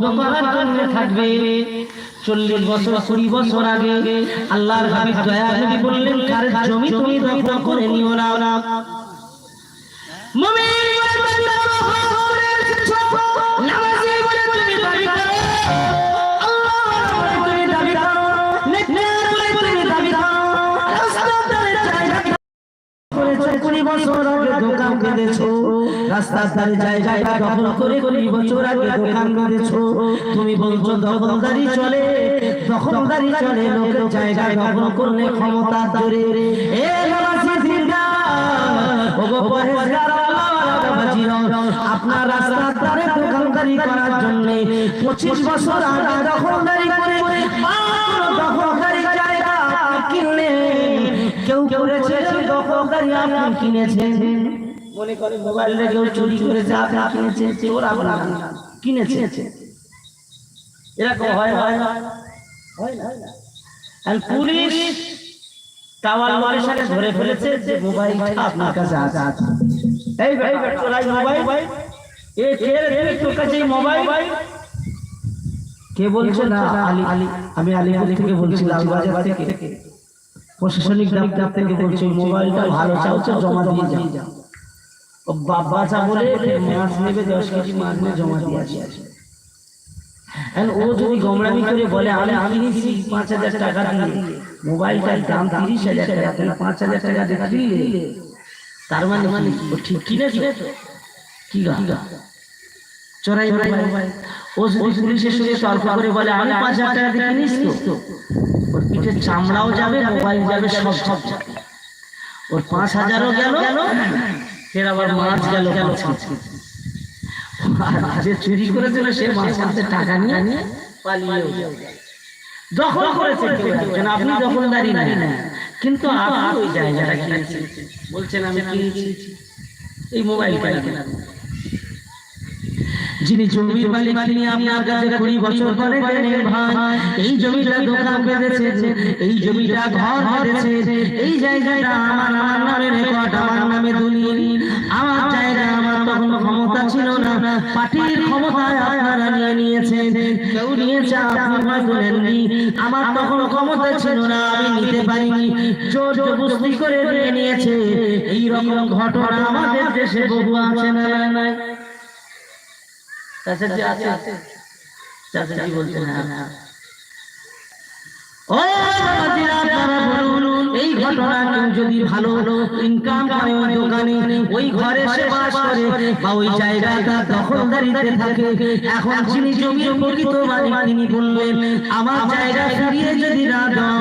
বন্ধ করার জন্য থাকবে। 40 বছর 20 বছর আগে আল্লাহর হাবিব দয়া নবী বললেন, কার জমি তুমি দখল করে নিও না। মুমিন বলে নামাজি বলে তুমি দাবি করো, আল্লাহ বলে তুমি দাবি করো, নেককার বলে তুমি দাবি করো, রাস্তার জায়গা করেছো 20 বছর আগে দোকান বেঁধেছো, রাস্তার ধারে জায়গায় দখল করে 20 বছর আগে দোকান বেঁধেছো। তুমি বলছো দখলদারি চলে, দখলদারি চলে, লোকের জায়গায় দখল করলে ক্ষমতা ধরে। এ নামাজি জিন্দা ওগো পরেশগার আপনার রাস্তার ধারে দোকানদারি করার জন্য 25 বছর আগে দখলদারি করে দখলদারি জায়গা কিনলেন। কেউ করেছে দখলদারি আপনি কিনেছেন, মনে করে মোবাইলে কেউ চুরি করেছে আপনি কিনেছেন, চোর আপনি কিনেছে। এরকম হয় না। আর পুলিশ টাওয়ালের সাথে ধরে ফেলেছে যে মোবাইলটা আপনার কাছে আছে। এই ভাই চোরাই মোবাইল, এ কে রে তোর কাছে মোবাইল? কে বলছে? না আলী, আমি আলিপুর থেকে বলছি, লালবাজার থেকে, প্রশাসনিক দপ্তর থেকে বলছি। মোবাইলটা ভালো চাওছে, জমা দিয়ে যাও। ও বাবা চা বলে মাছ নেবে, 10 কেজি মাছ নিয়ে জমা দিয়ে আসে। ও যদি গমরামি করে বলে আমি কিনেছি 5,000 টাকা দিয়ে, মোবাইলটার দাম 30,000 টাকা, তুমি 5,000 টাকা দিয়ে কিনলে, তার মানে ও ঠিক কিনেছে তো? কি গা চোরাই মোবাইল। ও যদি পুলিশের সঙ্গে তর্ক করে বলে আমি 5,000 টাকা দিয়ে কিনিস তো, ওর পিঠে চামড়াও যাবে, মোবাইল যাবে, সব যাবে। ওর 5,000ও গেল, ফের আবার মাছ গেল। যে চুরি করেছিল সে মাছ কাছে টাকা নিয়ে পালিয়ে দখল করেছে। আপনি দখলদারি না, কিন্তু আপনি ওই জায়গাটা কিনেছেন, বলছেন আমি কিনেছি এই মোবাইলটা কেনা। যিনি জমির মালিক তিনি আপনার কাছে 20 বছর পরে গেলেন, ভাই এই জমিটা দোকান বেঁধেছে, এই জমিটা ঘর বেঁধেছে, এই জায়গাটা আমার নামে রেকর্ড, আমার নামে দলিল, আমার জায়গা, আমার তখন ক্ষমতা ছিল না, পার্টির ক্ষমতায় আপনারা নিয়ে নিয়েছেন। কেউ নিয়েছে, আপনি হয়তো নেননি, আমার তখন ক্ষমতা ছিল না, আমি নিতে পারিনি, জোর জবরদস্তি করে নিয়ে নিয়েছে। এই রকম ঘটনা আমাদের দেশে বহু আছে না? চাচাজি বলছেন হ্যাঁ। ও এই ঘটনা কেউ যদি ভালো ইনকাম করে ওই দোকানে, ওই ঘরে সে বাস করে বা ওই জায়গাটা দখলদারিতে থাকে, এখন যিনি জমির প্রকৃত মালিক তিনি বললেন আমার জায়গা ফিরিয়ে যদি না দাও,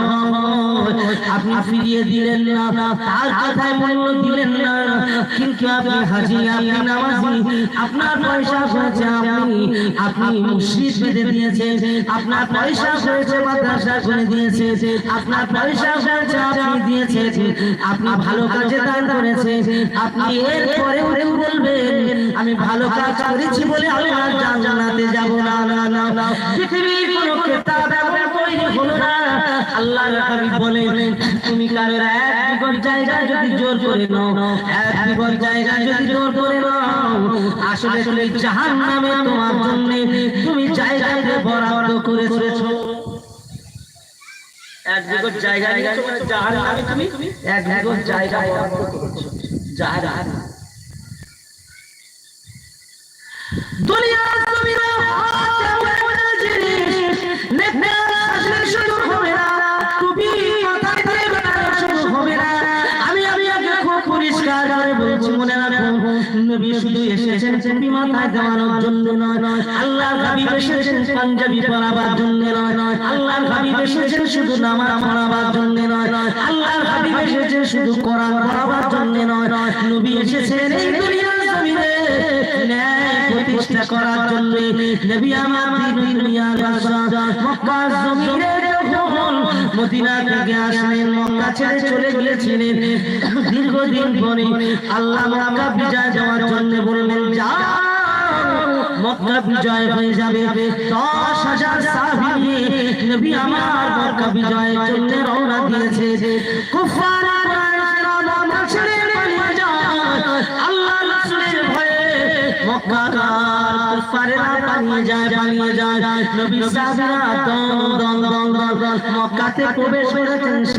আপনি ফিরিয়ে দিলেন না, তার কথায় মূল্য দিলেন না, কিন্তু আপনি হাজি, আপনি নামাজি, আপনার পয়সা হয়েছে, আপনি মসজিদ বেঁধে দিয়েছেন, আপনার পয়সা হয়েছে মাদ্রাসা করে দিয়েছে, আপনার পয়সা হয়েছে আপনি দিয়েছেন, আপনি ভালো কাজে দান করেছেন, আপনি এর পরে বলবেন আমি ভালো কাজ করেছি বলে আল্লাহর জান্নাতে যাব না। পৃথিবীর কোনো কিতাব এমন তৈরি হলো না। আল্লাহর হাবিব বলেন তুমি কারোর 1 বিঘত জায়গা যদি জোর করে নাও, 1 বিঘত জায়গা যদি জোর করে নাও, আসলে তুমি জাহান্নামে তোমার জন্য তুমি জায়গাকে বরাদ্দ করেছো। 1 বিঘত জায়গা নিয়ে তোমার জাহান্নামে তুমি 1 বিঘত জায়গা বরাদ্দ করেছো। জাহান্নাম দুনিয়ার জমিনে নবী শুধু এসেছেন টুপি মাথায় দেওয়ানোর জন্য নয়, আল্লাহর হাবিব এসেছেন পাঞ্জাবি পরাবার জন্য নয়, আল্লাহর হাবিব এসেছেন শুধু নামাজ পড়াবার জন্য নয়, আল্লাহর হাবিব এসেছেন শুধু কোরআন পড়াবার জন্য নয়, নবী এসেছেন এই দুনিয়ার জমিনে ন্যায় প্রতিষ্ঠা করার জন্য। নবী আমার দুনিয়ার বাদশা মক্কার জমিনে যখন মদিনা থেকে আসলেন, মক্কা ছেড়ে চলে গিয়েছিলেন, দীর্ঘদিন পরে আল্লাহ মক্কা বিজয় দেওয়ার জন্য বললেন যাও মক্কা বিজয় হয়ে যাবে। 10,000 সাহাবী নিয়ে নবী আমার মক্কা বিজয়ের জন্য রওনা দিয়েছে। কুফার ছেড়ে পালিয়ে যায়, আল্লাহ রাসূলের ভয়ে মক্কার কুফারেরা পালিয়ে যায় নবী সাহাবীরা দম দম দম দম মক্কাতে প্রবেশ করেছেন